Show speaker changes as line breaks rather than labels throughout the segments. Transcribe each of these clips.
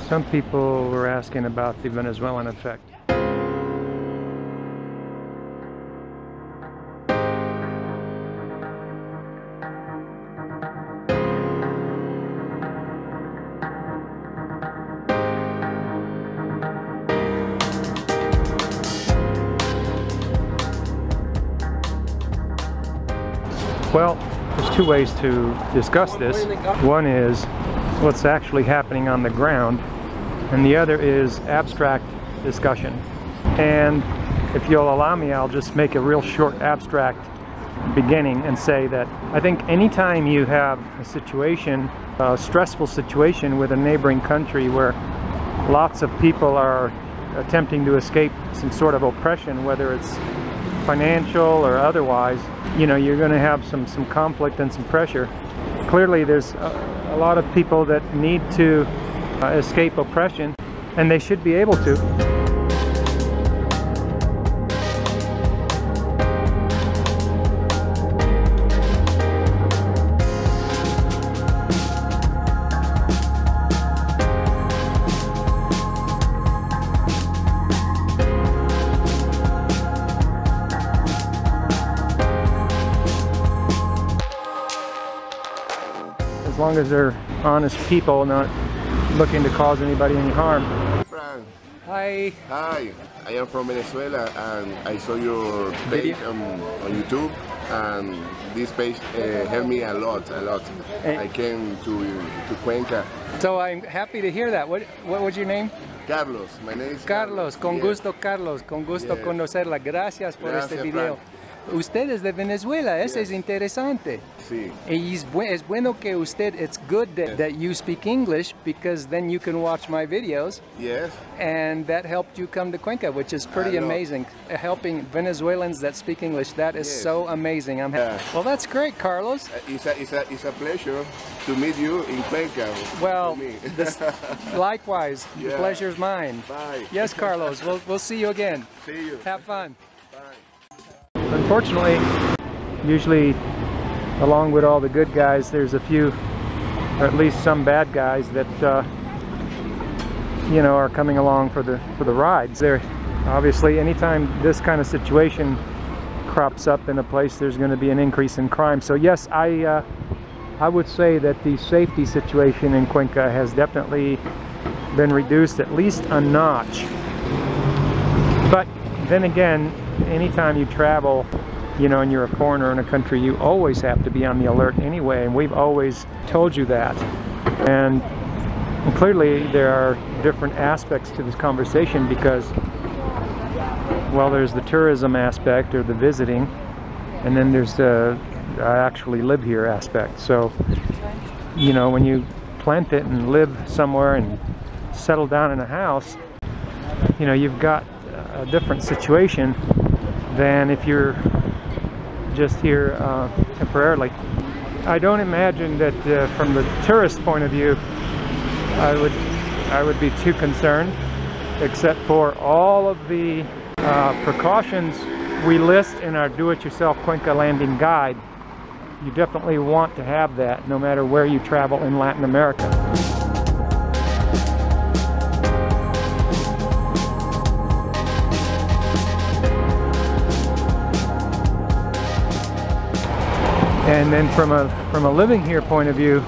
Some people were asking about the Venezuelan effect. Well, there's two ways to discuss this. One is what's actually happening on the ground, and the other is abstract discussion. And if you'll allow me, I'll just make a real short abstract beginning and say that I think anytime you have a situation, a stressful situation with a neighboring country where lots of people are attempting to escape some sort of oppression, whether it's financial or otherwise, you know, you're going to have some conflict and some pressure. Clearly there's a lot of people that need to escape oppression, and they should be able to. As long as they're honest people, not looking to cause anybody any harm.
Frank.
Hi.
Hi, I am from Venezuela, and I saw your page on YouTube, and this page helped me a lot. I came to Cuenca.
So I'm happy to hear that. What was your name?
Carlos, my name is
Carlos. Con gusto, Carlos. Con gusto conocerla. Gracias por este video.
Frank.
Usted es de Venezuela, eso es interesante.
Sí.
Y es bueno que usted, it's good that you speak English, because then you can watch my videos.
Yes.
And that helped you come to Cuenca, which is pretty amazing. Helping Venezuelans that speak English, that is so amazing. I'm happy. Well, that's great, Carlos.
It's a pleasure to meet you in Cuenca.
Well, likewise, the pleasure's mine.
Bye.
Yes, Carlos, we'll see you again.
See you.
Have fun.
Bye.
Unfortunately, usually along with all the good guys, there's a few, or at least some bad guys that you know, are coming along for the rides. There, obviously, anytime this kind of situation crops up in a place, there's going to be an increase in crime. So yes, I would say that the safety situation in Cuenca has definitely been reduced at least a notch. But then again, anytime you travel, you know, and you're a foreigner in a country, you always have to be on the alert anyway, and we've always told you that. And clearly there are different aspects to this conversation, because, well, there's the tourism aspect, or the visiting, and then there's the I actually live here aspect. So, you know, when you plant it and live somewhere and settle down in a house, you know, you've got a different situation than if you're just here temporarily. I don't imagine that from the tourist point of view I would be too concerned, except for all of the precautions we list in our do-it-yourself Cuenca landing guide. You definitely want to have that no matter where you travel in Latin America. And then from a living here point of view,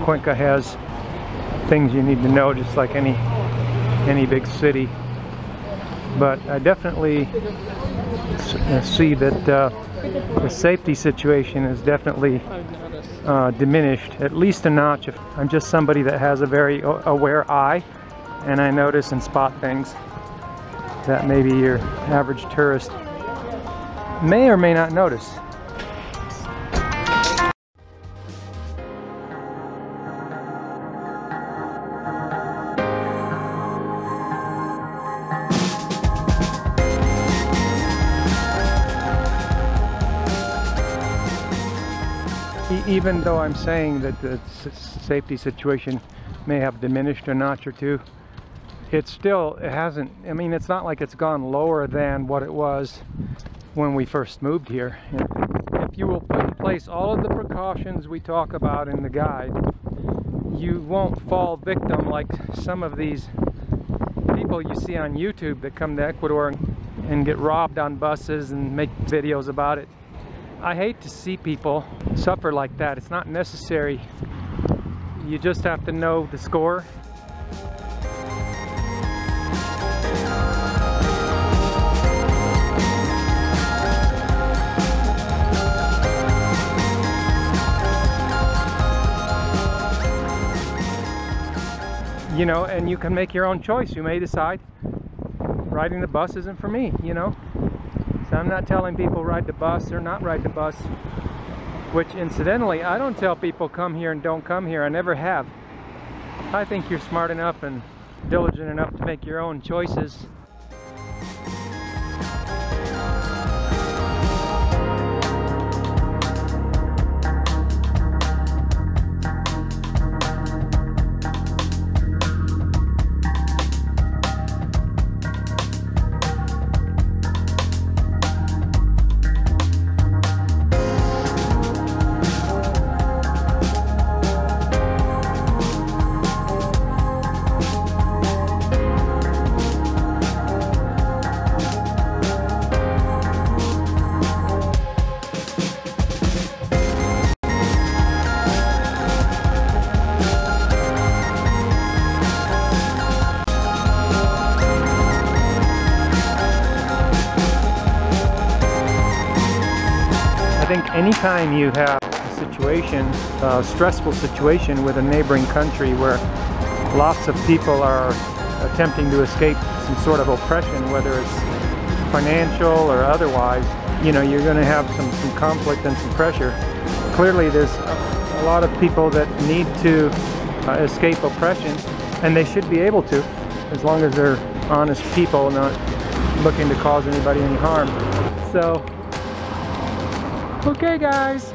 Cuenca has things you need to know, just like any big city. But I definitely see that the safety situation is definitely diminished, at least a notch. If I'm just somebody that has a very aware eye, and I notice and spot things that maybe your average tourist may or may not notice. Even though I'm saying that the safety situation may have diminished a notch or two, it hasn't, I mean, it's not like it's gone lower than what it was when we first moved here. If you will put in place all of the precautions we talk about in the guide, you won't fall victim like some of these people you see on YouTube that come to Ecuador and get robbed on buses and make videos about it. I hate to see people suffer like that. It's not necessary. You just have to know the score. You know, and you can make your own choice. You may decide riding the bus isn't for me, you know. So I'm not telling people ride the bus or not ride the bus, which incidentally, I don't tell people come here and don't come here. I never have. I think you're smart enough and diligent enough to make your own choices. I think anytime you have a situation, a stressful situation with a neighboring country where lots of people are attempting to escape some sort of oppression, whether it's financial or otherwise, you know, you're going to have some conflict and some pressure. Clearly there's a lot of people that need to escape oppression, and they should be able to, as long as they're honest people, not looking to cause anybody any harm. So, okay guys,